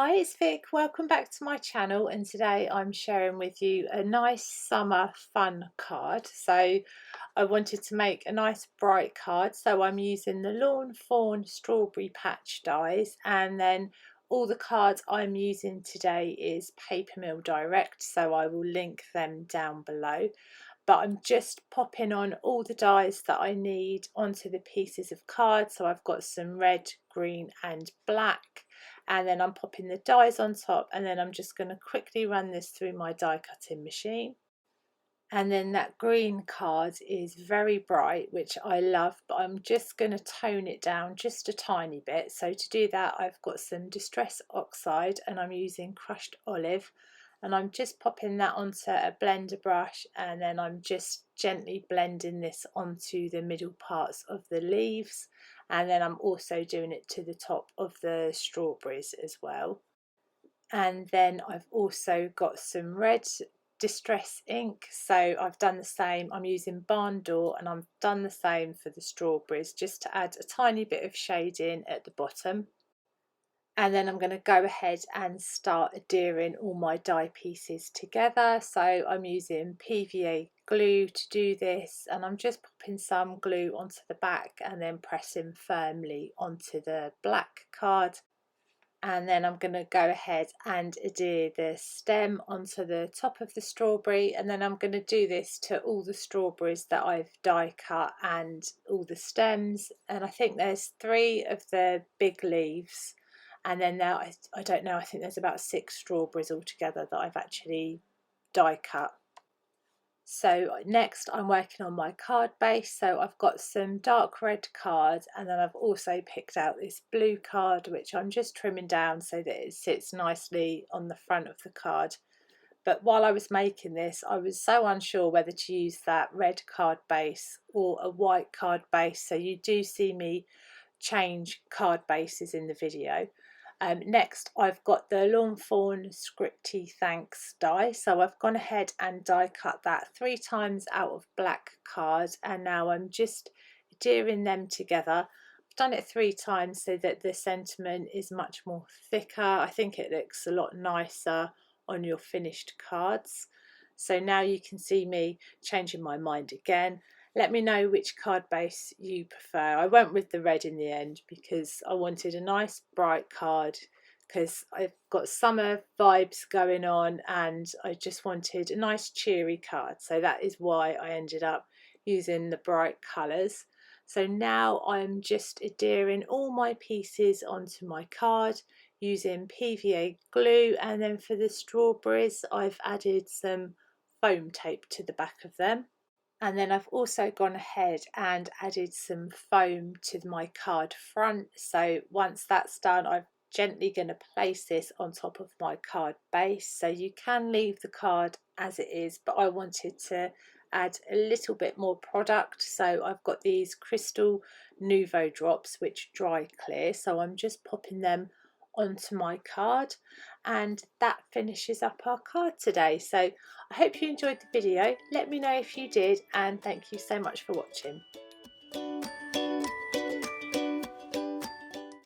Hi, it's Vic. Welcome back to my channel, and today I'm sharing with you a nice summer fun card. So I wanted to make a nice bright card, so I'm using the Lawn Fawn Strawberry Patch dies, and then all the cards I'm using today is Papermilldirect, so I will link them down below. But I'm just popping on all the dies that I need onto the pieces of card. So I've got some red, green and black, and then I'm popping the dies on top, and then I'm just going to quickly run this through my die cutting machine. And then that green card is very bright, which I love, but I'm just going to tone it down just a tiny bit. So to do that, I've got some Distress Oxide and I'm using crushed olive, and I'm just popping that onto a blender brush, and then I'm just gently blending this onto the middle parts of the leaves, and then I'm also doing it to the top of the strawberries as well. And then I've also got some red distress ink, so I've done the same. I'm using Barn Door, and I've done the same for the strawberries, just to add a tiny bit of shading at the bottom. And then I'm going to go ahead and start adhering all my die pieces together. So I'm using PVA glue to do this, and I'm just popping some glue onto the back and then pressing firmly onto the black card. And then I'm going to go ahead and adhere the stem onto the top of the strawberry, and then I'm going to do this to all the strawberries that I've die cut and all the stems. And I think there's 3 of the big leaves, and then now I don't know, I think there's about 6 strawberries altogether that I've actually die cut. So next I'm working on my card base. So I've got some dark red card, and then I've also picked out this blue card, which I'm just trimming down so that it sits nicely on the front of the card. But while I was making this, I was so unsure whether to use that red card base or a white card base, so you do see me change card bases in the video. Next I've got the Lawn Fawn Scripty Thanks die, so I've gone ahead and die cut that 3 times out of black card, and now I'm just adhering them together. I've done it 3 times so that the sentiment is much more thicker. I think it looks a lot nicer on your finished cards. So now you can see me changing my mind again. Let me know which card base you prefer. I went with the red in the end because I wanted a nice bright card, because I've got summer vibes going on and I just wanted a nice cheery card. So that is why I ended up using the bright colours. So now I'm just adhering all my pieces onto my card using PVA glue, and then for the strawberries I've added some foam tape to the back of them. And then I've also gone ahead and added some foam to my card front. So once that's done, I'm gently going to place this on top of my card base. So you can leave the card as it is, but I wanted to add a little bit more product. So I've got these Crystal Nouveau drops which dry clear. So I'm just popping them onto my card, and that finishes up our card today. So I hope you enjoyed the video. Let me know if you did, and thank you so much for watching.